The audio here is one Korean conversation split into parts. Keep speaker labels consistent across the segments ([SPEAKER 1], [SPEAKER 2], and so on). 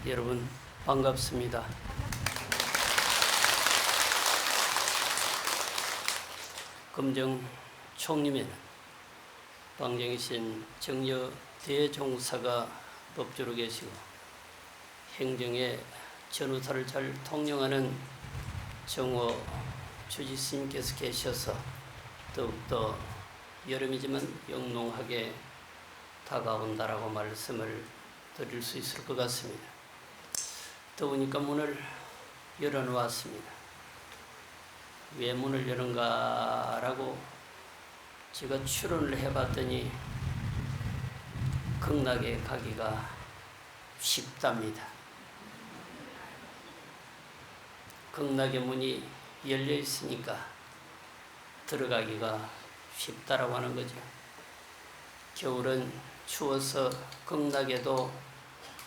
[SPEAKER 1] 여러분 반갑습니다. 금정 총림에는 방정이신 정여 대종사가 법주로 계시고 행정의 전우사를 잘 통령하는 정호 주지스님께서 계셔서 더욱더 여름이지만 영롱하게 다가온다라고 말씀을 드릴 수 있을 것 같습니다. 더우니까 문을 열어놓았습니다. 왜 문을 여는가라고 제가 추론을 해봤더니 극락에 가기가 쉽답니다. 극락의 문이 열려 있으니까 들어가기가 쉽다라고 하는 거죠. 겨울은 추워서 극락에도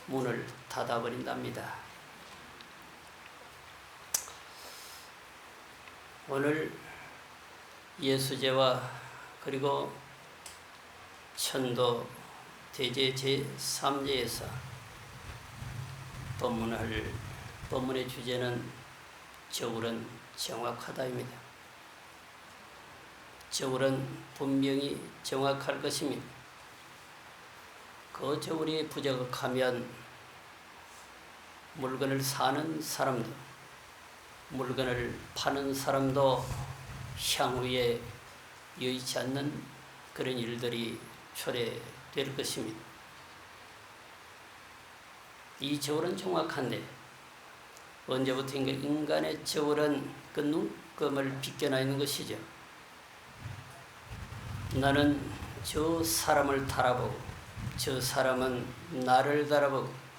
[SPEAKER 1] 문을 닫아버린답니다. 오늘 예수제와 그리고 천도 대제 제3제에서 법문의 주제는 저울은 정확하다입니다. 저울은 분명히 정확할 것입니다. 그 저울이 부정확하면 물건을 사는 사람도 물건을 파는 사람도 향후에 여의치 않는 그런 일들이 초래될 것입니다. 이 저울은 정확한데 언제부터인가 인간의 저울은 그 눈금을 비껴나 있는 것이죠. 나는 저 사람을 달아보고 저 사람은 나를 달아보고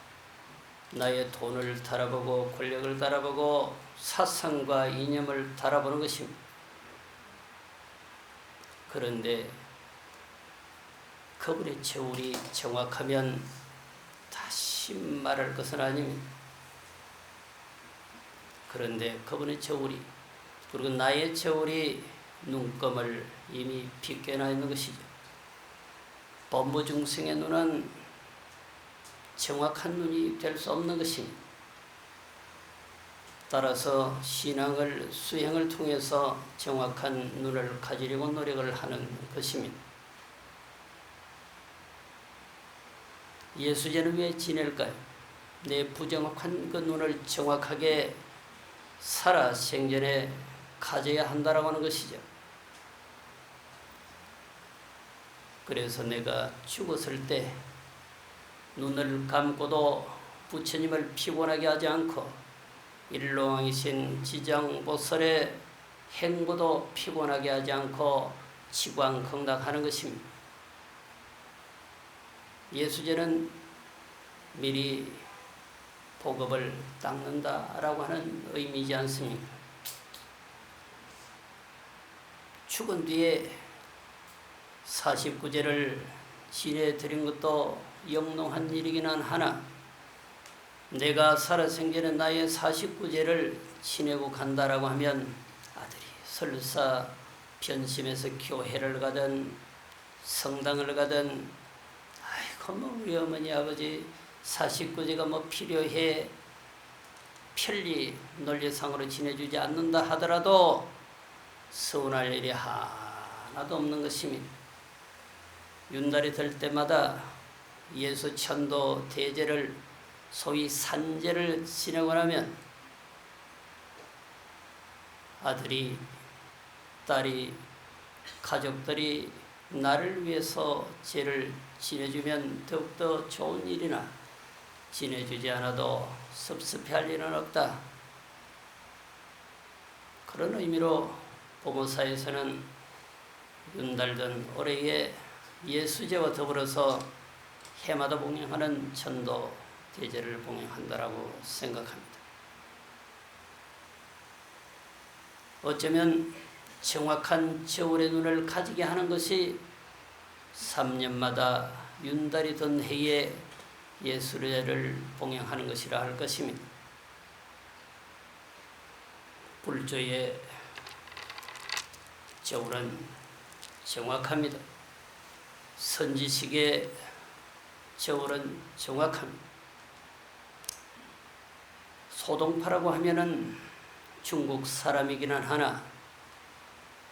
[SPEAKER 1] 나의 돈을 달아보고 권력을 달아보고 사상과 이념을 달아보는 것입니다. 그런데 그분의 저울이 정확하면 다시 말할 것은 아닙니다. 그런데 그분의 저울이 그리고 나의 저울이 눈금을 이미 비껴나 있는 것이죠. 범부중생의 눈은 정확한 눈이 될 수 없는 것입니다. 따라서 신앙을 수행을 통해서 정확한 눈을 가지려고 노력을 하는 것입니다. 예수제는 왜 지낼까요? 내 부정확한 그 눈을 정확하게 살아 생전에 가져야 한다라고 하는 것이죠. 그래서 내가 죽었을 때 눈을 감고도 부처님을 피곤하게 하지 않고 일로왕이신 지정보살의 행보도 피곤하게 하지 않고 치광긍락하는 것입니다. 예수제는 미리 복업을 닦는다라고 하는 의미이지 않습니까? 죽은 뒤에 49제를 지내드린 것도 영롱한 일이기는 하나 내가 살아생전에 나의 49제를 지내고 간다라고 하면 아들이 설사 변심해서 교회를 가든 성당을 가든 아이고 뭐 우리 어머니 아버지 49제가 뭐 필요해 편리 논리상으로 지내주지 않는다 하더라도 서운할 일이 하나도 없는 것입니다. 윤달이 될 때마다 예수 천도 대제를 소위 산제를 지내고 나면 아들이 딸이 가족들이 나를 위해서 제를 지내주면 더욱더 좋은 일이나 지내주지 않아도 섭섭해할 일은 없다. 그런 의미로 보모사에서는 윤달든 올해에 예수제와 더불어서 해마다 봉행하는 천도 대제를 봉행한다라고 생각합니다. 어쩌면 정확한 저울의 눈을 가지게 하는 것이 3년마다 윤달이 든 해에 예수제를 봉행하는 것이라 할 것입니다. 불조의 저울은 정확합니다. 선지식의 저울은 정확합니다. 소동파라고 하면은 중국 사람이기는 하나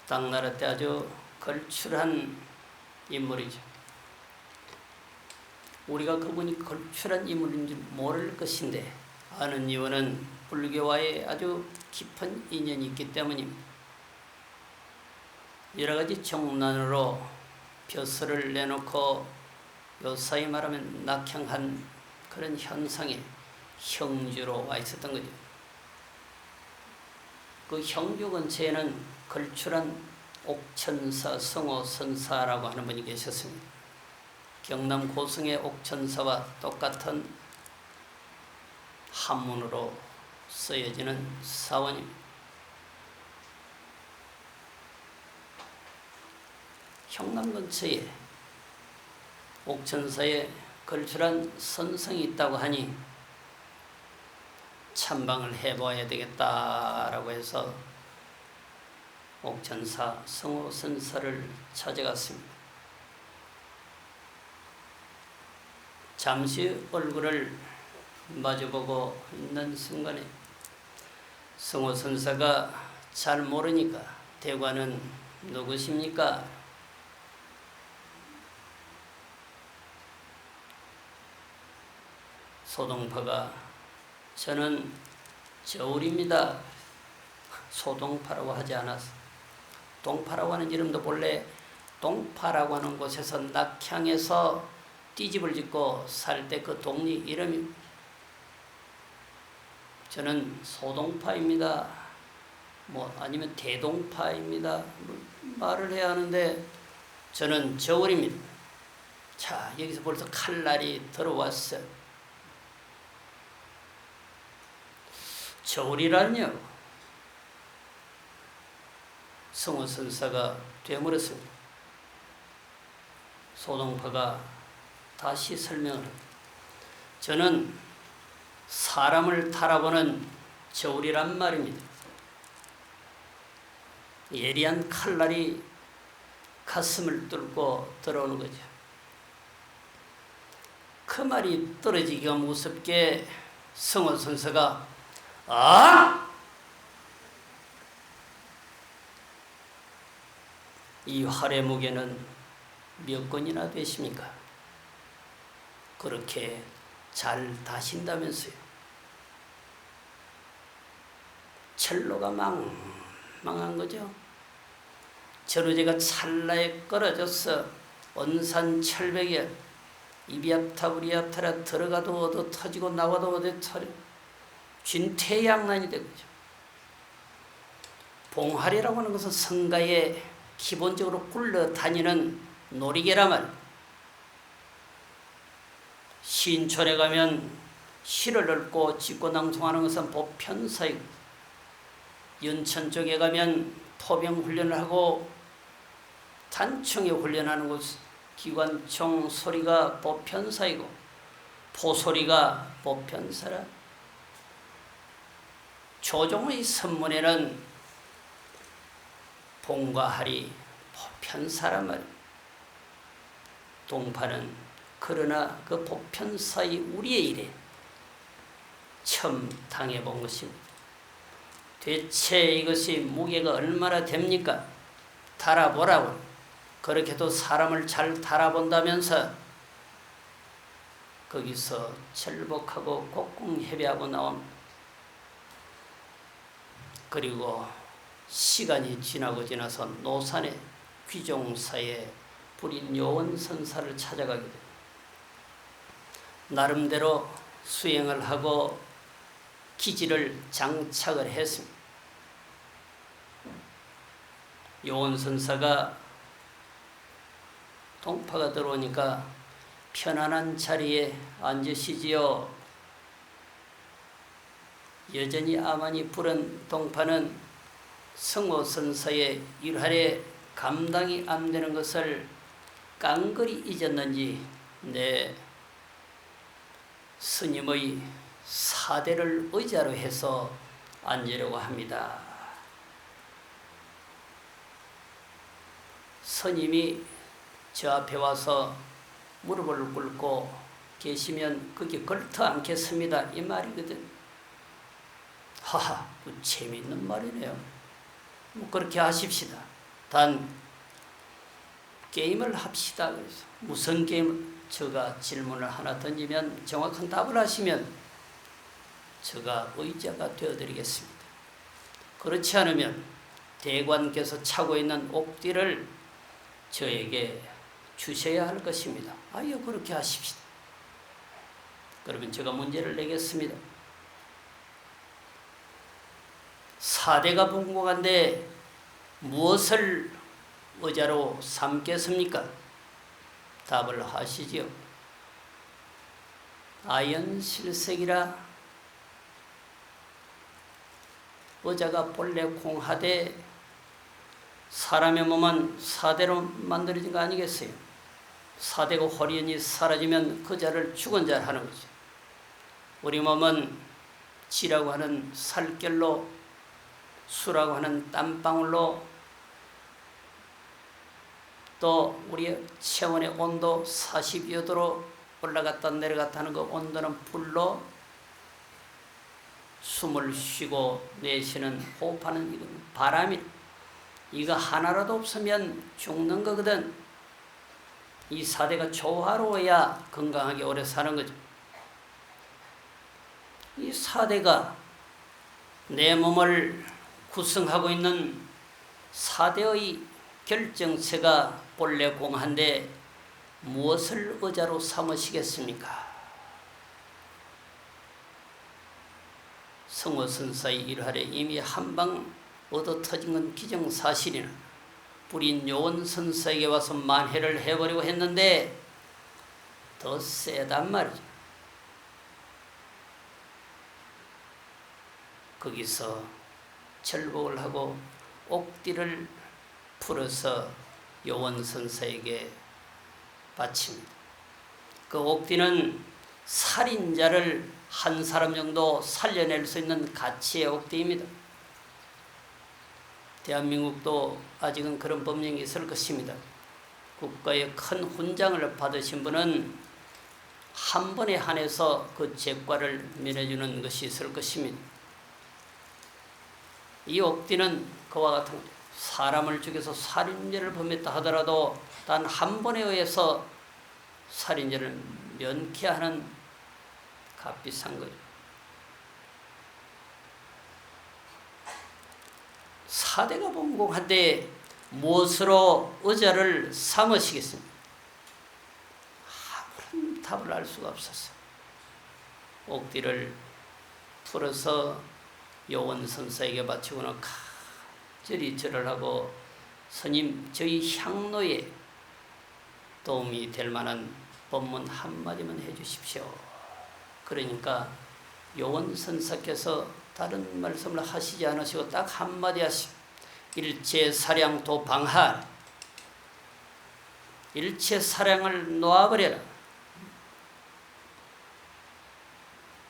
[SPEAKER 1] 당나라 때 아주 걸출한 인물이죠. 우리가 그분이 걸출한 인물인지 모를 것인데 아는 이유는 불교와의 아주 깊은 인연이 있기 때문입니다. 여러 가지 정난으로 벼슬을 내놓고 요사이 말하면 낙향한 그런 현상에 형주로 와 있었던 거죠. 그 형주 근처에는 걸출한 옥천사 성호선사라고 하는 분이 계셨습니다. 경남 고성의 옥천사와 똑같은 한문으로 쓰여지는 사원입니다. 경남 근처에 옥천사에 걸출한 선성이 있다고 하니 참방을 해봐야 되겠다라고 해서 옥천사 성호선사를 찾아갔습니다. 잠시 얼굴을 마주보고 있는 순간에 성호선사가 잘 모르니까 대관은 누구십니까? 소동파가 저는 저울입니다. 소동파라고 하지 않았어. 동파라고 하는 이름도 본래 동파라고 하는 곳에서 낙향에서 띠집을 짓고 살 때 그 동리 이름이 저는 소동파입니다. 뭐 아니면 대동파입니다. 말을 해야 하는데 저는 저울입니다. 자, 여기서 벌써 칼날이 들어왔어요. 저울이라뇨? 성호선사가 되물었습니다. 소동파가 다시 설명을 합니다. 저는 사람을 달아보는 저울이란 말입니다. 예리한 칼날이 가슴을 뚫고 들어오는 거죠. 그 말이 떨어지기가 무섭게 성호선사가 이 활의 무게는 몇 건이나 되십니까? 그렇게 잘 다신다면서요. 철로가 망한 거죠. 전우제가 찰나에 끌어져서 언산 철벽에 이비압타 우리압타라 들어가도 얻어 터지고 나와도 얻어 터져 쥔태양난이 된 거죠. 봉활이라고 하는 것은 성가에 기본적으로 굴러다니는 놀이개란 말. 신촌에 가면 시를 읊고 짓고 낭송하는 것은 보편사이고, 연천 쪽에 가면 토병 훈련을 하고 단청에 훈련하는 곳 기관총 소리가 보편사이고 포소리가 보편사라. 조종의 선문에는 봉과 할이 보편사란 말이에요. 동파는 그러나 그 보편사의 우리의 일에 처음 당해본 것입니다. 대체 이것이 무게가 얼마나 됩니까? 달아보라고. 그렇게도 사람을 잘 달아본다면서 거기서 철복하고 곡궁해배하고 나옵니다. 그리고 시간이 지나고 지나서 노산의 귀종사에 불인 요원선사를 찾아가게 됩니다. 나름대로 수행을 하고 기지를 장착을 했습니다. 요원선사가 동파가 들어오니까 편안한 자리에 앉으시지요. 여전히 아만이 부른 동파는 성호선사의 일할에 감당이 안 되는 것을 깡그리 잊었는지 스님의 사대를 의자로 해서 앉으려고 합니다. 스님이 저 앞에 와서 무릎을 꿇고 계시면 그게 걸터 않겠습니다. 이 말이거든. 하하, 재미있는 말이네요. 뭐 그렇게 하십시다. 단 게임을 합시다. 그래서 무슨 게임을? 제가 질문을 하나 던지면 정확한 답을 하시면 제가 의자가 되어드리겠습니다. 그렇지 않으면 대관께서 차고 있는 옥띠를 저에게 주셔야 할 것입니다. 아예 그렇게 하십시다. 그러면 제가 문제를 내겠습니다. 4대가 분공한데 무엇을 의자로 삼겠습니까? 답을 하시지요. 아연실색이라 의자가 본래 공하되 사람의 몸은 4대로 만들어진 거 아니겠어요? 4대가 홀연히 사라지면 그 자를 죽은 자를 하는 거죠. 우리 몸은 지라고 하는 살결로, 수라고 하는 땀방울로, 또 우리의 체온의 온도 40여 도로 올라갔다 내려갔다 하는 그 온도는 불로, 숨을 쉬고 내쉬는 호흡하는 이건 바람이, 이거 하나라도 없으면 죽는 거거든. 이 4대가 조화로워야 건강하게 오래 사는 거죠. 이 4대가 내 몸을 구성하고 있는 4대의 결정체가 본래 공한데 무엇을 의자로 삼으시겠습니까? 성호선사의 일활에 이미 한방 얻어 터진 건 기정사실이나 불인 요원선사에게 와서 만회를 해버리고 했는데 더 세단 말이죠. 거기서 절복을 하고 옥띠를 풀어서 요원선사에게 바칩니다. 그 옥띠는 살인자를 한 사람 정도 살려낼 수 있는 가치의 옥띠입니다. 대한민국도 아직은 그런 법령이 있을 것입니다. 국가의 큰 훈장을 받으신 분은 한 번에 한해서 그 죄과를 면해주는 것이 있을 것입니다. 이 옥띠는 그와 같은 거죠. 사람을 죽여서 살인죄를 범했다 하더라도 단 한 번에 의해서 살인죄를 면케하는 값비싼 거죠. 4대가 분공한데 무엇으로 의자를 삼으시겠습니까? 아무런 답을 알 수가 없었어. 옥띠를 풀어서 요원선사에게 바치고는 간절히 절을 하고, 스님, 저희 향로에 도움이 될 만한 법문 한마디만 해주십시오. 그러니까 요원선사께서 다른 말씀을 하시지 않으시고 딱 한마디 하시고, 일체사량도 방할, 일체사량을 놓아버려라.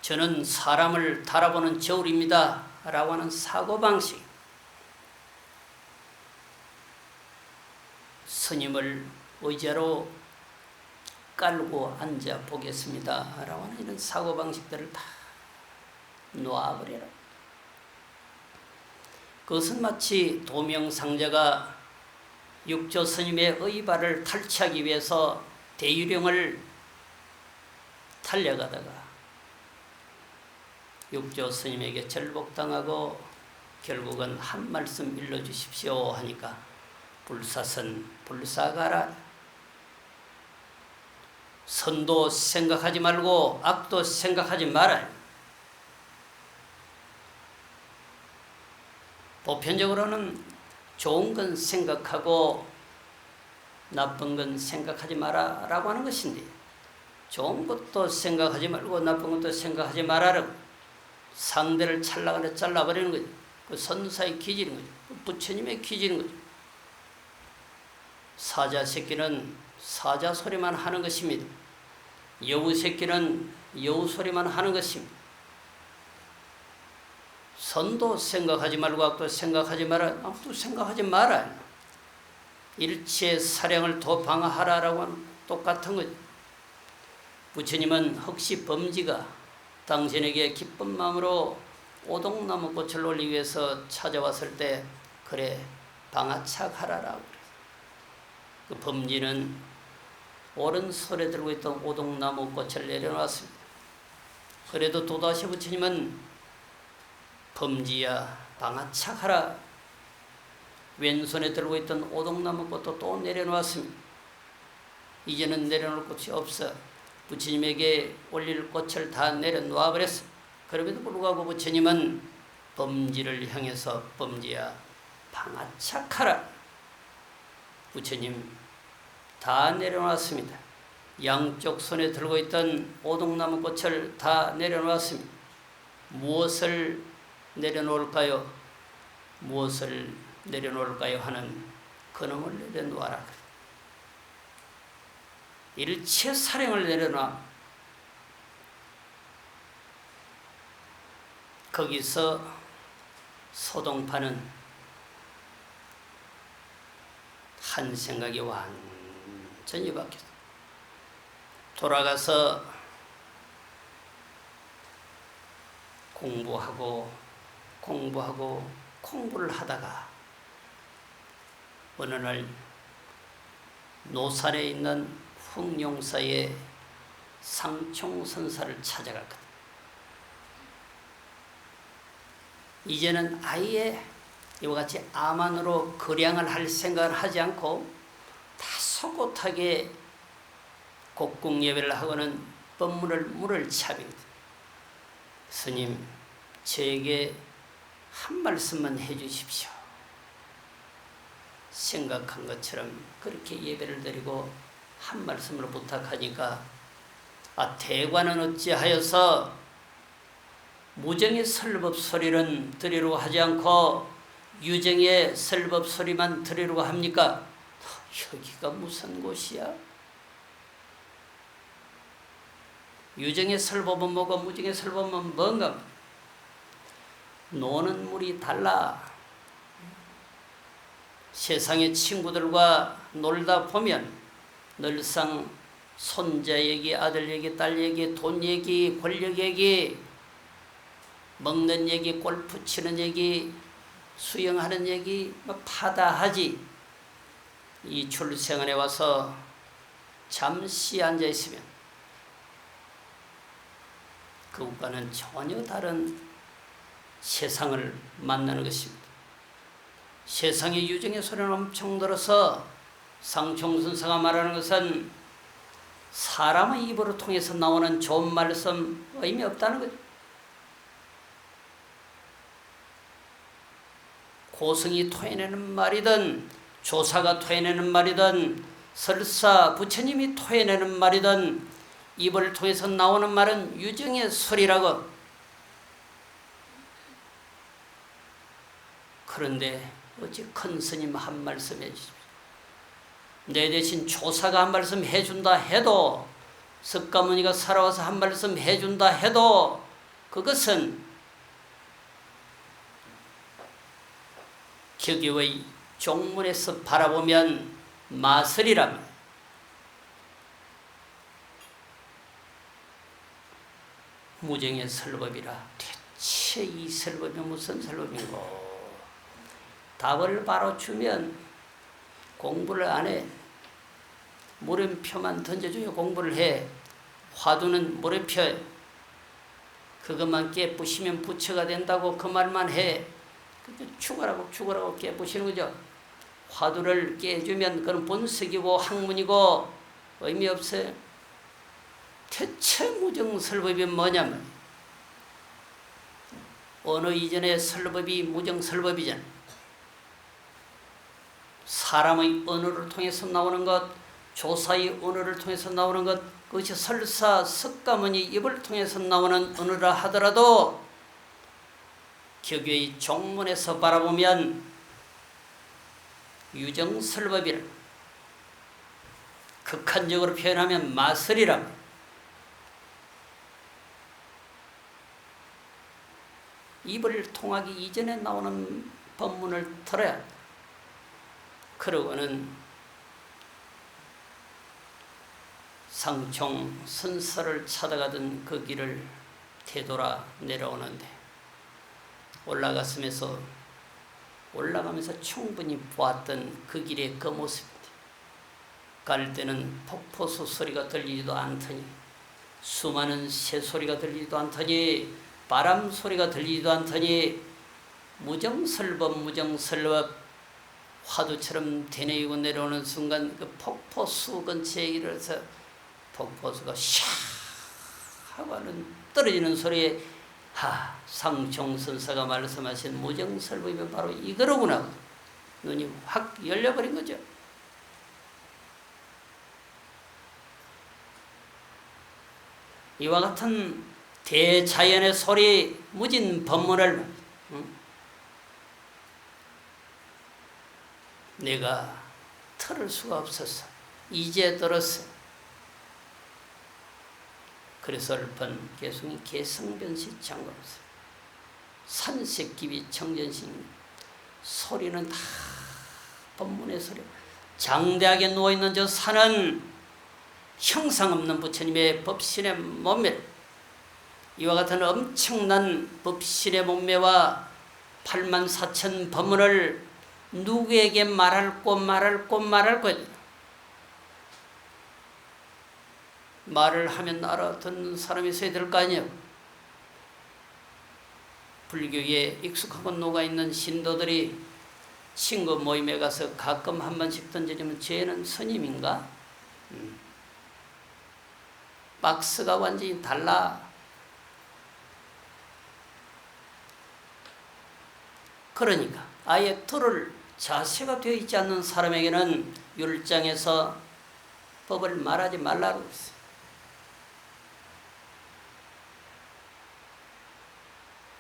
[SPEAKER 1] 저는 사람을 달아보는 저울입니다 라고 하는 사고방식. 스님을 의자로 깔고 앉아 보겠습니다 라고 하는 이런 사고방식들을 다 놓아버려라. 그것은 마치 도명상자가 육조 스님의 의발을 탈취하기 위해서 대유령을 달려가다가 육조 스님에게 절복당하고 결국은 한 말씀 일러주십시오 하니까 불사선 불사가라. 선도 생각하지 말고 악도 생각하지 마라. 보편적으로는 좋은 건 생각하고 나쁜 건 생각하지 마라 라고 하는 것인데, 좋은 것도 생각하지 말고 나쁜 것도 생각하지 말아라고 상대를 찰나가려 잘라버리는 거죠. 그 선사의 기질인 거죠. 부처님의 기질인 거죠. 사자 새끼는 사자 소리만 하는 것입니다. 여우 새끼는 여우 소리만 하는 것입니다. 선도 생각하지 말고 악도 생각하지 마라. 악도 생각하지 마라. 일체 사량을 도방하라라고 하는 똑같은 거죠. 부처님은 혹시 범지가 당신에게 기쁜 마음으로 오동나무 꽃을 올리기 위해서 찾아왔을 때 그래 방아착하라라고 그랬어요. 그 범지는 오른손에 들고 있던 오동나무 꽃을 내려놨습니다. 그래도 또다시 부처님은 범지야 방아착하라, 왼손에 들고 있던 오동나무 꽃도 또 내려놓았습니다. 이제는 내려놓을 곳이 없어 부처님에게 올릴 꽃을 다 내려놓아 버렸어. 그럼에도 불구하고 부처님은 범지를 향해서 범지야 방아착하라, 부처님 다 내려놨습니다. 양쪽 손에 들고 있던 오동나무 꽃을 다 내려놓았습니다. 무엇을 내려놓을까요? 무엇을 내려놓을까요? 하는 그놈을 내려놓아라. 일체 사령을 내려놔. 거기서 소동파는 한 생각이 완전히 바뀌었다. 돌아가서 공부를 하다가 어느 날 노산에 있는 흑룡사의 상총선사를 찾아갔거든. 이제는 아예 이와 같이 암안으로 거량을 할 생각을 하지 않고 다소곳하게 곡궁예배를 하고는 법문을 차비거든. 스님, 저에게 한 말씀만 해주십시오. 생각한 것처럼 그렇게 예배를 드리고 한 말씀을 부탁하니까 대관은 어찌하여서 무정의 설법 소리는 드리려고 하지 않고 유정의 설법 소리만 드리려고 합니까? 여기가 무슨 곳이야? 유정의 설법은 뭐고 무정의 설법은 뭔가? 노는 물이 달라. 세상의 친구들과 놀다 보면 늘상 손자 얘기, 아들 얘기, 딸 얘기, 돈 얘기, 권력 얘기, 먹는 얘기, 골프 치는 얘기, 수영하는 얘기 파다하지. 이 출생원에 와서 잠시 앉아있으면 그것과는 전혀 다른 세상을 만나는 것입니다. 세상의 유정의 소리는 엄청 들어서 상총선사가 말하는 것은 사람의 입으로 통해서 나오는 좋은 말씀 의미 없다는 거죠. 고승이 토해내는 말이든 조사가 토해내는 말이든 설사 부처님이 토해내는 말이든 입을 통해서 나오는 말은 유정의 소리라고. 그런데 어찌 큰 스님 한 말씀 해주십시오. 내 대신 조사가 한 말씀 해준다 해도, 석가모니가 살아와서 한 말씀 해준다 해도 그것은 격유의 종문에서 바라보면 마설이라면 무정의 설법이라. 대체 이 설법이 무슨 설법인고? 답을 바로 주면 공부를 안 해. 물음표만 던져주면 공부를 해. 화두는 물음표, 그것만 깨부시면 부처가 된다고 그 말만 해. 죽으라고 깨부시는 거죠. 화두를 깨주면 그건 본석이고 학문이고 의미 없어요. 대체 무정설법이 뭐냐면 어느 이전의 설법이 무정설법이잖아. 사람의 언어를 통해서 나오는 것, 조사의 언어를 통해서 나오는 것, 그것이 설사 석가모니 입을 통해서 나오는 언어라 하더라도 격의 종문에서 바라보면 유정설법이라. 극한적으로 표현하면 마설이라. 입을 통하기 이전에 나오는 법문을 들어야 한다. 그러고는 상총 선사를 찾아가던 그 길을 되돌아 내려오는데 올라가면서 충분히 보았던 그 길의 그 모습인데 갈 때는 폭포수 소리가 들리지도 않더니 수많은 새 소리가 들리지도 않더니 바람 소리가 들리지도 않더니 무정설법 화두처럼 되뇌이고 내려오는 순간 그 폭포수 근처에 이르러서 폭포수가 샤 하고 하는 떨어지는 소리에 상종선사가 말씀하신 무정설법이면 바로 이거로구나. 눈이 확 열려버린 거죠. 이와 같은 대자연의 소리, 무진 법문을 내가 틀을 수가 없었어. 이제 들었어. 그래서 얼른 개성이 개성변시 장관없어. 산색기비 청전신 소리는 다 법문의 소리. 장대하게 누워있는 저 산은 형상 없는 부처님의 법신의 몸매, 이와 같은 엄청난 법신의 몸매와 84,000 법문을 누구에게 말할 것 말을 하면 알아듣는 사람이 있어야 될 거 아니에요. 불교에 익숙하고 녹아있는 신도들이 친구 모임에 가서 가끔 한 번씩 던져주면 쟤는 스님인가? 박스가 완전히 달라. 그러니까 아예 틀을 자세가 되어 있지 않는 사람에게는 율장에서 법을 말하지 말라고 했어요.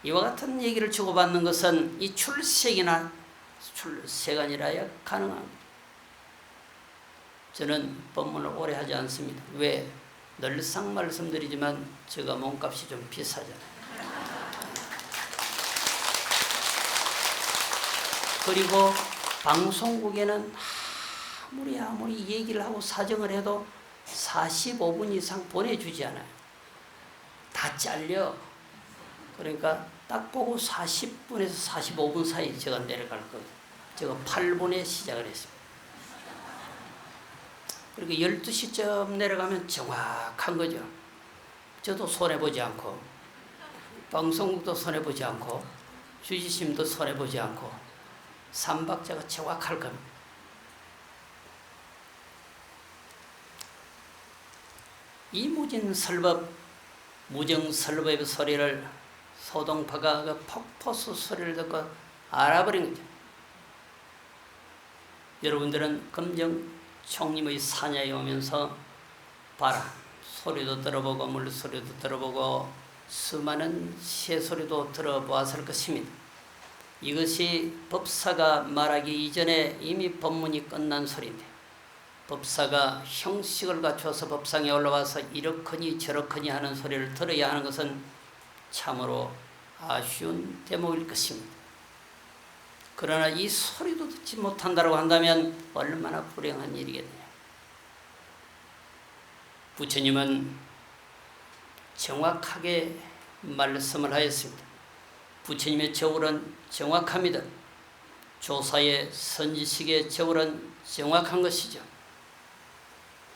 [SPEAKER 1] 이와 같은 얘기를 주고받는 것은 이 출세가 아니라야 가능합니다. 저는 법문을 오래 하지 않습니다. 왜? 늘상 말씀드리지만 제가 몸값이 좀 비싸잖아요. 그리고 방송국에는 아무리 얘기를 하고 사정을 해도 45분 이상 보내주지 않아요. 다 잘려. 그러니까 딱 보고 40분에서 45분 사이 제가 내려갈 거예요. 제가 8분에 시작을 했습니다. 그리고 12시쯤 내려가면 정확한 거죠. 저도 손해보지 않고, 방송국도 손해보지 않고, 주지심도 손해보지 않고, 삼박자가 정확할 겁니다. 이 무진설법, 무정설법의 소리를 소동파가 그 폭포수 소리를 듣고 알아버린 거죠. 여러분들은 금정 총님의 사냐에 오면서 바람 소리도 들어보고 물소리도 들어보고 수많은 새소리도 들어보았을 것입니다. 이것이 법사가 말하기 이전에 이미 법문이 끝난 소리인데 법사가 형식을 갖춰서 법상에 올라와서 이렇거니 저렇거니 하는 소리를 들어야 하는 것은 참으로 아쉬운 대목일 것입니다. 그러나 이 소리도 듣지 못한다고 한다면 얼마나 불행한 일이겠네요. 부처님은 정확하게 말씀을 하였습니다. 부처님의 저울은 정확합니다. 조사의 선지식의 저울은 정확한 것이죠.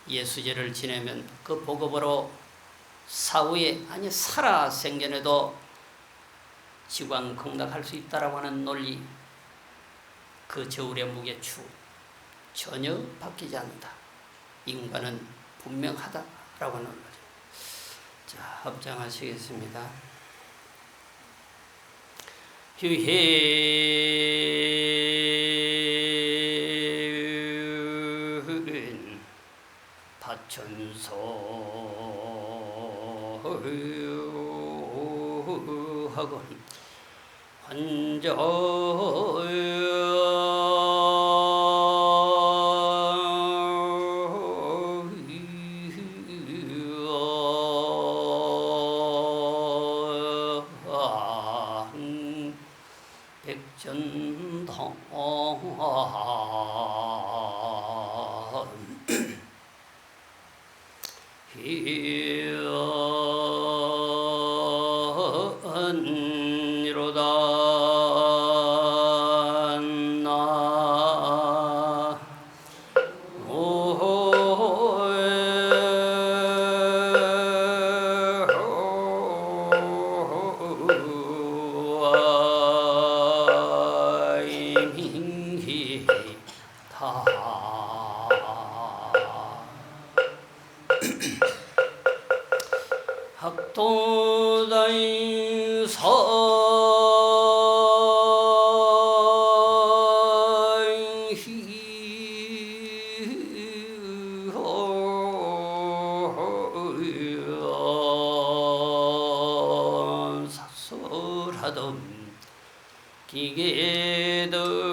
[SPEAKER 1] 예수제를 지내면 그 복업으로 사후에 아니 살아생전에도 지광공락할 수 있다라고 하는 논리, 그 저울의 무게추 전혀 바뀌지 않는다. 인간은 분명하다라고 하는 거죠. 자, 합장하시겠습니다. 휴해은 파천소학원 환저 백전동 희언이로다 학도다인 사설하던 기계도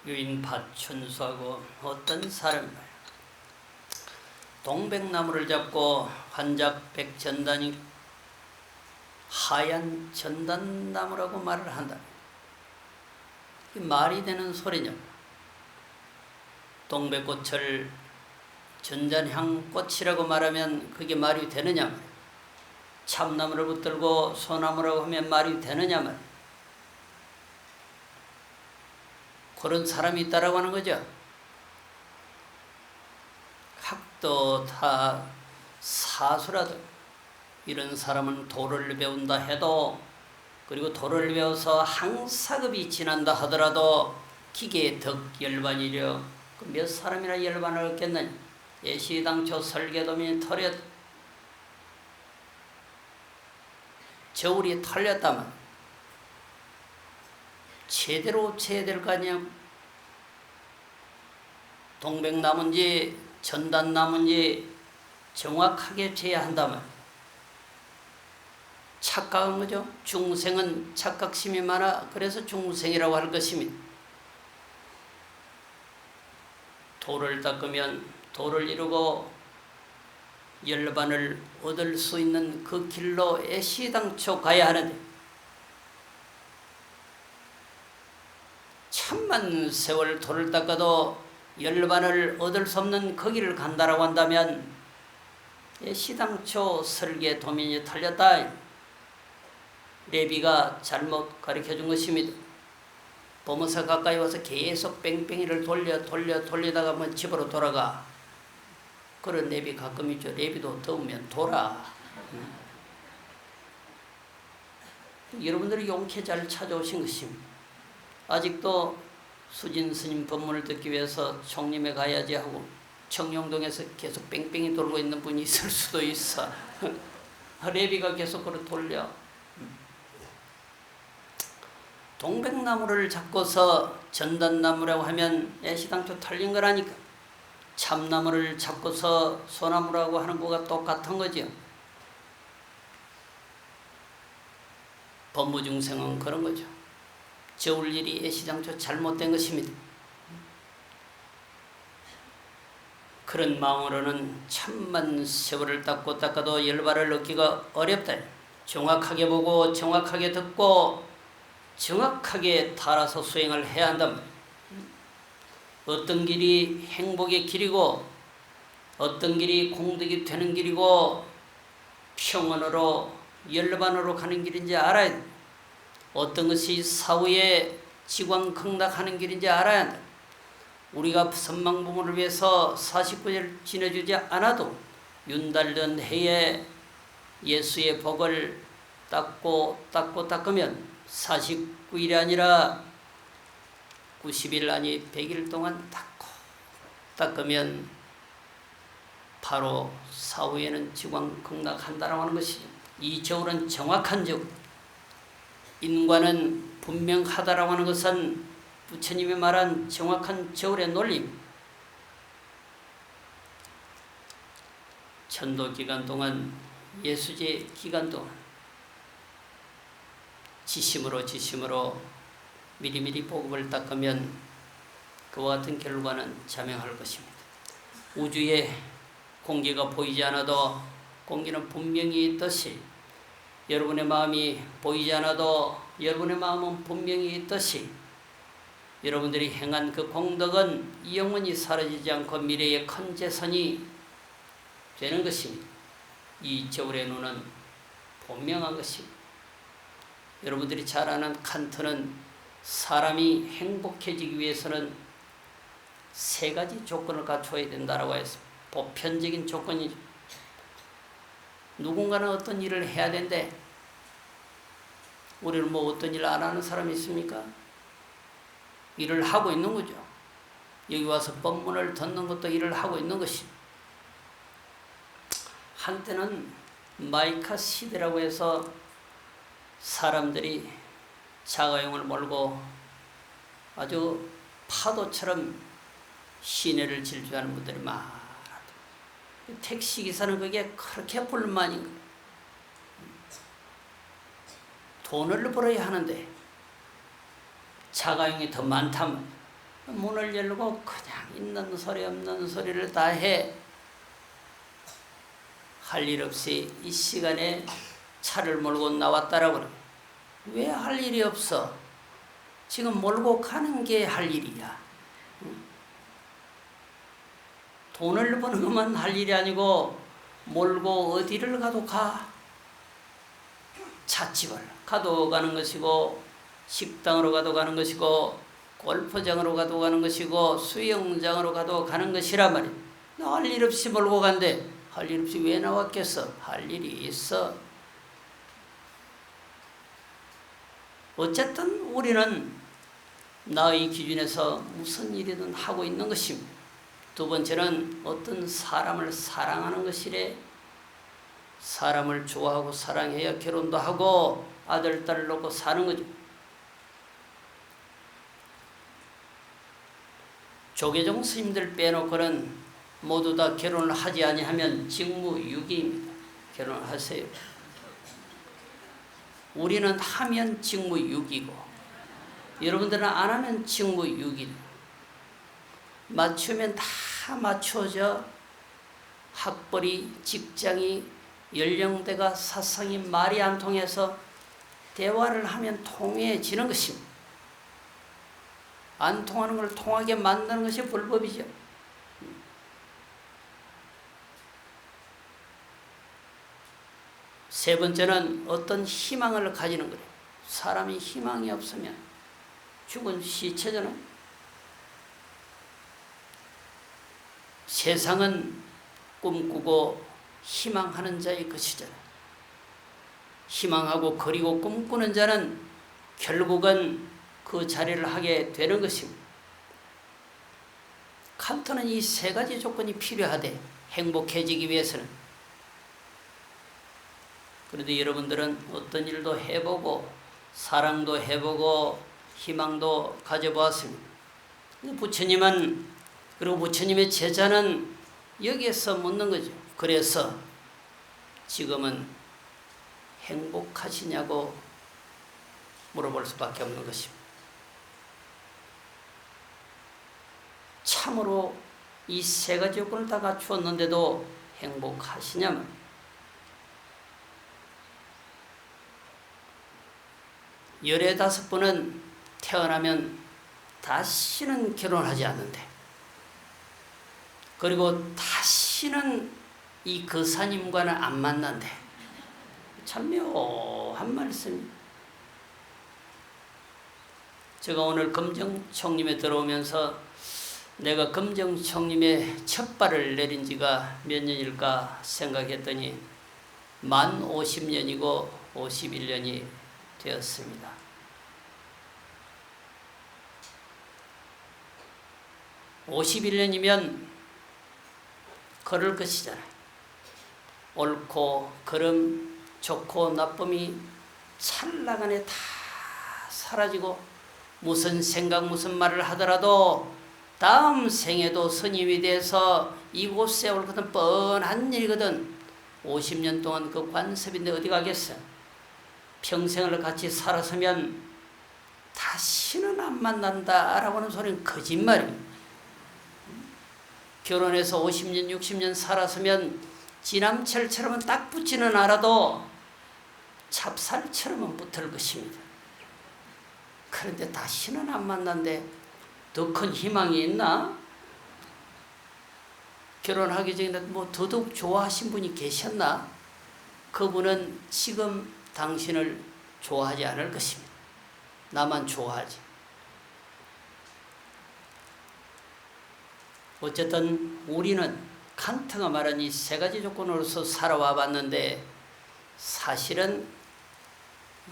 [SPEAKER 1] 유인 파춘수하고 어떤 사람 동백나무를 잡고 환작백전단이 하얀 전단나무라고 말을 한다. 이 말이 되는 소리냐? 동백꽃을 전단향꽃이라고 말하면 그게 말이 되느냐 말이야. 참나무를 붙들고 소나무라고 하면 말이 되느냐 말이야. 그런 사람이 있다라고 하는 거죠. 학도 다 사수라도 이런 사람은 도를 배운다 해도, 그리고 도를 배워서 항사급이 지난다 하더라도 기계에 덕 열반이려 몇 사람이나 열반을 얻겠느냐. 예시당초 설계도민이 털렸, 저울이 털렸다면 제대로 재야 될 거 아니야. 동백나무인지 전단나무인지 정확하게 재야 한다면 착각한 거죠. 중생은 착각심이 많아. 그래서 중생이라고 할 것입니다. 도를 닦으면 도를 이루고 열반을 얻을 수 있는 그 길로 애시당초 가야 하는데, 천만 세월 도를 닦아도 열반을 얻을 수 없는 그 길을 간다라고 한다면 시당초 설계 도민이 틀렸다. 레비가 잘못 가르쳐준 것입니다. 보면서 가까이 와서 계속 뺑뺑이를 돌리다가 뭐 집으로 돌아가. 그런 레비 가끔 있죠. 레비도 더우면 돌아. 여러분들이 용케 잘 찾아오신 것입니다. 아직도 수진 스님 법문을 듣기 위해서 총림에 가야지 하고 청룡동에서 계속 뺑뺑이 돌고 있는 분이 있을 수도 있어. 레비가 계속 그걸 돌려. 동백나무를 잡고서 전단나무라고 하면 애시당초 털린 거라니까. 참나무를 잡고서 소나무라고 하는 거가 똑같은 거죠. 법무중생은 그런 거죠. 저울 일이 애시당초 잘못된 것입니다. 그런 마음으로는 천만 세월을 닦아도 열반을 얻기가 어렵다. 정확하게 보고 정확하게 듣고 정확하게 따라서 수행을 해야 한다. 어떤 길이 행복의 길이고 어떤 길이 공덕이 되는 길이고 평온으로 열반으로 가는 길인지 알아야 돼. 어떤 것이 사후에 지광극락하는 길인지 알아야 한다. 우리가 선망부모를 위해서 49일 지내주지 않아도 윤달던 해에 예수의 복을 닦으면 49일이 아니라 90일 아니 100일 동안 닦으면 바로 사후에는 지광극락한다라고 하는 것이죠. 이 저울은 정확한 저울. 인과는 분명하다라고 하는 것은 부처님이 말한 정확한 저울의 논리. 전도 기간 동안, 예수제 기간 동안 지심으로 미리미리 복음을 닦으면 그와 같은 결과는 자명할 것입니다. 우주에 공기가 보이지 않아도 공기는 분명히 있듯이, 여러분의 마음이 보이지 않아도 여러분의 마음은 분명히 있듯이, 여러분들이 행한 그 공덕은 영원히 사라지지 않고 미래의 큰 재산이 되는 것입니다. 이 저울의 눈은 분명한 것입니다. 여러분들이 잘 아는 칸트는 사람이 행복해지기 위해서는 3가지 조건을 갖춰야 된다고 해서 보편적인 조건이죠. 누군가는 어떤 일을 해야 된대. 우리는 뭐 어떤 일 안 하는 사람이 있습니까? 일을 하고 있는 거죠. 여기 와서 법문을 듣는 것도 일을 하고 있는 것입니다. 한때는 마이카 시대라고 해서 사람들이 자가용을 몰고 아주 파도처럼 시내를 질주하는 분들이 많아요. 택시기사는 그게 그렇게 불만인 거예요. 돈을 벌어야 하는데 자가용이 더 많다면 문을 열고 그냥 있는 소리 없는 소리를 다 해. 할 일 없이 이 시간에 차를 몰고 나왔다라고 그래요. 왜 할 일이 없어? 지금 몰고 가는 게 할 일이야. 돈을 버는 것만 할 일이 아니고 몰고 어디를 가도 가. 찻집을 가도 가는 것이고, 식당으로 가도 가는 것이고, 골프장으로 가도 가는 것이고, 수영장으로 가도 가는 것이란 말이야. 나 할 일 없이 몰고 간대. 할 일 없이 왜 나왔겠어? 할 일이 있어. 어쨌든 우리는 나의 기준에서 무슨 일이든 하고 있는 것입니다. 두 번째는 어떤 사람을 사랑하는 것이래. 사람을 좋아하고 사랑해야 결혼도 하고 아들, 딸을 놓고 사는 거죠. 조계종 스님들 빼놓고는 모두 다 결혼을 하지 아니하면 직무유기입니다. 결혼하세요. 우리는 하면 직무유기고 여러분들은 안 하면 직무유기. 맞추면 다 맞춰져. 학벌이, 직장이, 연령대가, 사상이 말이 안 통해서 대화를 하면 통해지는 것입니다. 안 통하는 걸 통하게 만드는 것이 불법이죠. 세 번째는 어떤 희망을 가지는 거예요. 사람이 희망이 없으면 죽은 시체잖아요. 세상은 꿈꾸고 희망하는 자의 것이잖아요. 희망하고 그리고 꿈꾸는 자는 결국은 그 자리를 하게 되는 것입니다. 칸트는 이 3가지 조건이 필요하대. 행복해지기 위해서는. 그런데 여러분들은 어떤 일도 해보고 사랑도 해보고 희망도 가져보았습니다. 부처님은, 그리고 부처님의 제자는 여기에서 묻는 거죠. 그래서 지금은 행복하시냐고 물어볼 수밖에 없는 것입니다. 참으로 이 3가지 요건을 다 갖추었는데도 행복하시냐면, 15번은 태어나면 다시는 결혼하지 않는데, 그리고 다시는 이 거사님과는 안 만난대. 참 묘한 말씀이에요. 제가 오늘 금정총림에 들어오면서 내가 금정총림에 첫 발을 내린 지가 몇 년일까 생각했더니 만 50년이고 51년이 되었습니다. 51년이면 걸을 것이잖아요. 옳고 그름, 좋고 나쁨이 찰나간에 다 사라지고 무슨 생각 무슨 말을 하더라도 다음 생에도 스님이 돼서 이곳에 올 것은 뻔한 일이거든. 50년 동안 그 관습인데 어디 가겠어. 평생을 같이 살았으면 다시는 안 만난다라고 하는 소리는 거짓말입니다. 결혼해서 50년 60년 살았으면 지남철처럼은 딱 붙지는 않아도 찹쌀처럼은 붙을 것입니다. 그런데 다시는 안 만난데 더 큰 희망이 있나? 결혼하기 전에 뭐 더더욱 좋아하신 분이 계셨나? 그분은 지금 당신을 좋아하지 않을 것입니다. 나만 좋아하지. 어쨌든 우리는 칸트가 말한 이 세 가지 조건으로서 살아와 봤는데 사실은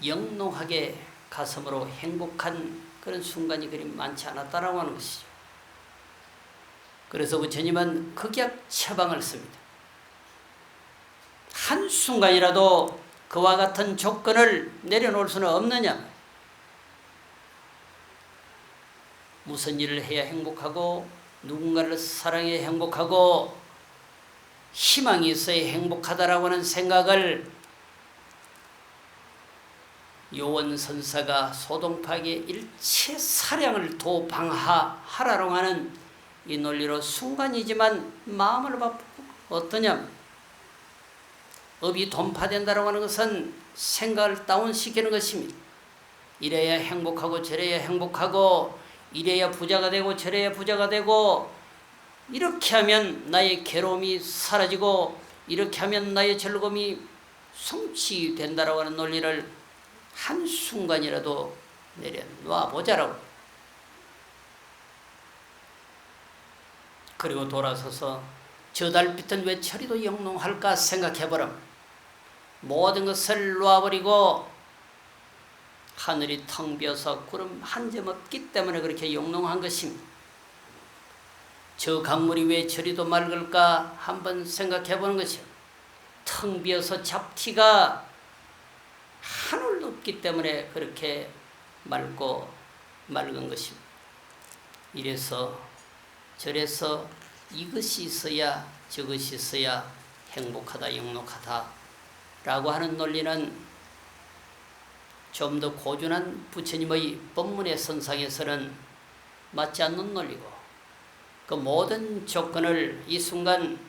[SPEAKER 1] 영롱하게 가슴으로 행복한 그런 순간이 그리 많지 않았다라고 하는 것이죠. 그래서 부처님은 극약 처방을 씁니다. 한순간이라도 그와 같은 조건을 내려놓을 수는 없느냐? 무슨 일을 해야 행복하고 누군가를 사랑해야 행복하고 희망이 있어야 행복하다라고 하는 생각을 요원선사가 소동파에게 일체 사량을 도방하라고 하는 이 논리로 순간이지만 마음을 바꾸고 어떠냐? 업이 돈파된다라고 하는 것은 생각을 다운시키는 것입니다. 이래야 행복하고 저래야 행복하고 이래야 부자가 되고 저래야 부자가 되고 이렇게 하면 나의 괴로움이 사라지고 이렇게 하면 나의 즐거움이 성취된다라고 하는 논리를 한순간이라도 내려놔 보자라고. 그리고 돌아서서 저 달빛은 왜 저리도 영롱할까 생각해보라. 모든 것을 놓아버리고 하늘이 텅 비어서 구름 한 점 없기 때문에 그렇게 영롱한 것입니다. 저 강물이 왜 저리도 맑을까 한번 생각해보는 것이요. 텅 비어서 잡티가 하늘도 없기 때문에 그렇게 맑고 맑은 것입니다. 이래서 저래서 이것이 있어야 저것이 있어야 행복하다 영록하다 라고 하는 논리는 좀 더 고준한 부처님의 법문의 선상에서는 맞지 않는 논리고 그 모든 조건을 이 순간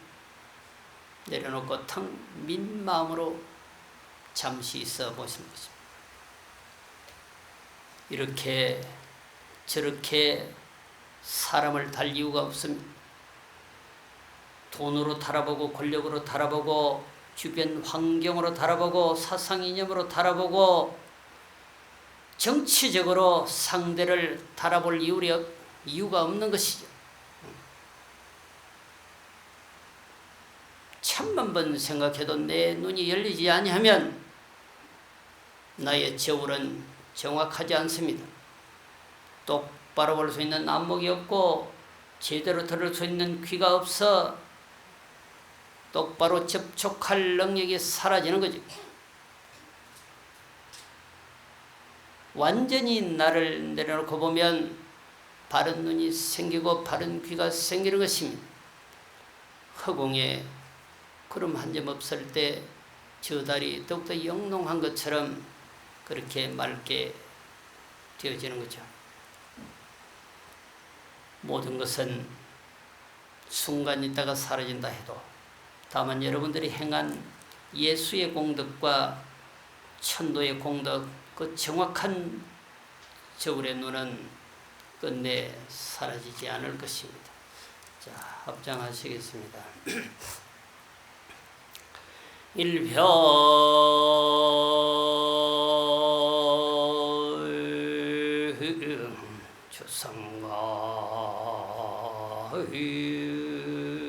[SPEAKER 1] 내려놓고 텅 민 마음으로 잠시 있어 보시는 것입니다. 이렇게 저렇게 사람을 달 이유가 없습니다. 돈으로 달아보고 권력으로 달아보고 주변 환경으로 달아보고 사상 이념으로 달아보고 정치적으로 상대를 달아볼 이유가 없는 것이죠. 천만 번 생각해도 내 눈이 열리지 아니하면 나의 저울은 정확하지 않습니다. 똑바로 볼 수 있는 안목이 없고 제대로 들을 수 있는 귀가 없어 똑바로 접촉할 능력이 사라지는 거죠. 완전히 나를 내려놓고 보면 바른 눈이 생기고 바른 귀가 생기는 것입니다. 허공에 구름 한 점 없을 때 저 달이 더욱더 영롱한 것처럼 그렇게 맑게 되어지는 거죠. 모든 것은 순간 있다가 사라진다 해도 다만 여러분들이 행한 예수의 공덕과 천도의 공덕 그 정확한 저울의 눈은 끝내 사라지지 않을 것입니다. 자, 합장하시겠습니다. 일별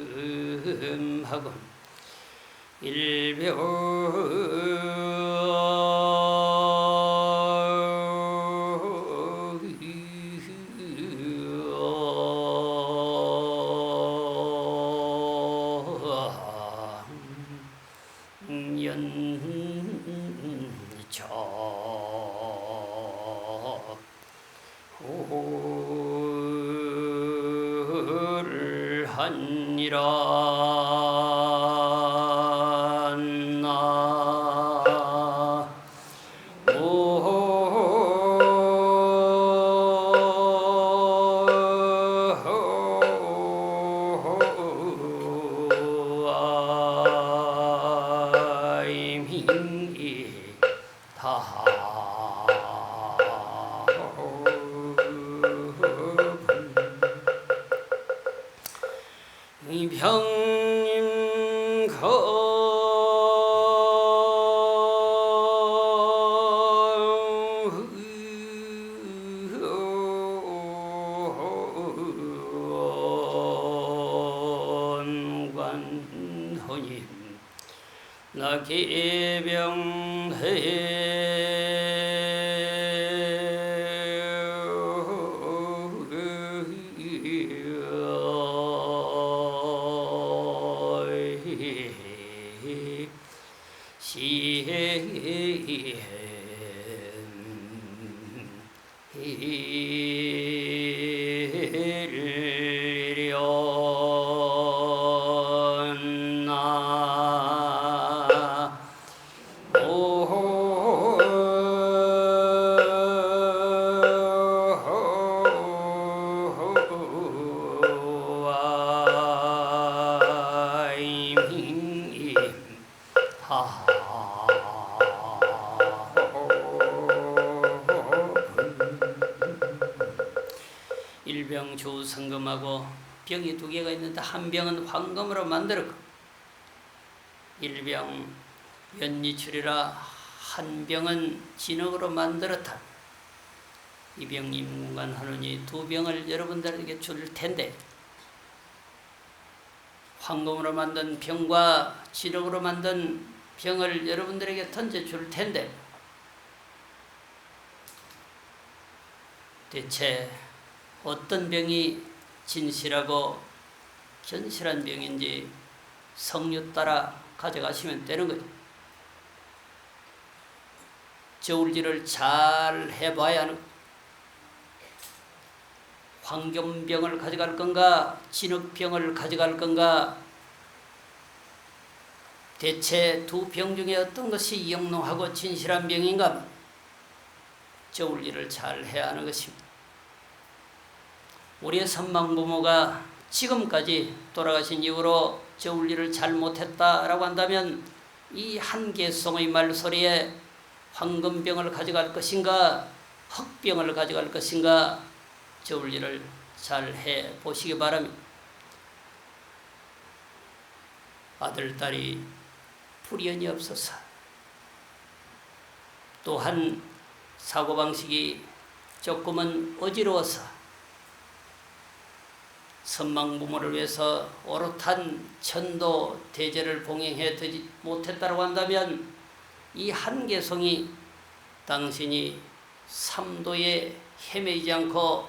[SPEAKER 1] 주상가음하건 일별 하니라 일병주 성금하고 병이 두 개가 있는데 한 병은 황금으로 만들었고 일병 연니출이라 한 병은 진흙으로 만들었다. 이 병 임금관 하느니 두 병을 여러분들에게 줄 텐데 황금으로 만든 병과 진흙으로 만든 병을 여러분들에게 던져줄 텐데 대체 어떤 병이 진실하고 견실한 병인지 성류 따라 가져가시면 되는 거죠. 저울질을 잘 해봐야 하는 거죠. 황금병을 가져갈 건가 진흙병을 가져갈 건가 대체 두 병 중에 어떤 것이 영롱하고 진실한 병인가 저울질을 잘 해야 하는 것입니다. 우리의 선망부모가 지금까지 돌아가신 이후로 저울질을 잘 못했다라고 한다면 이 한개송의 말소리에 황금병을 가져갈 것인가 흑병을 가져갈 것인가 저울질을 잘 해보시기 바랍니다. 아들, 딸이 불연이 없어서 또한 사고방식이 조금은 어지러워서 선망부모를 위해서 오롯한 천도 대제를 봉행해 되지 못했다고 한다면 이 한개송이 당신이 삼도에 헤매지 않고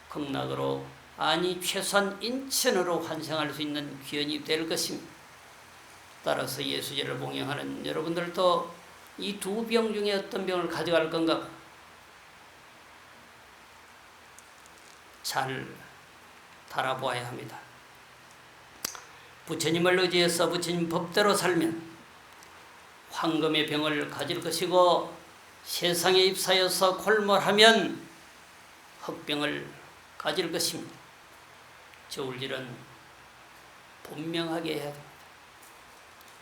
[SPEAKER 1] 극락으로 아니 최소한 인천으로 환생할 수 있는 귀연이 될 것입니다. 따라서 예수제를 봉행하는 여러분들도 이 두 병 중에 어떤 병을 가져갈 건가 잘 달아보아야 합니다. 부처님을 의지해서 부처님 법대로 살면 황금의 병을 가질 것이고 세상에 입사여서 골몰하면 흑병을 가질 것입니다. 저울질은 분명하게 해야 됩니다.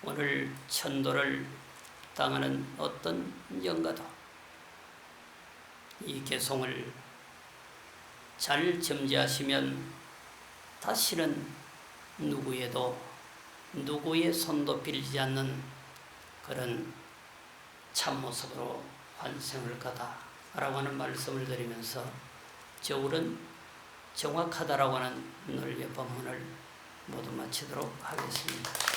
[SPEAKER 1] 오늘 천도를 당하는 어떤 영가도 이 개송을 잘 점지하시면 다시는 누구에도 누구의 손도 빌지 않는 그런 참모습으로 환생을 가다라고 하는 말씀을 드리면서 저울은 정확하다라고 하는 오늘의 법문을 모두 마치도록 하겠습니다.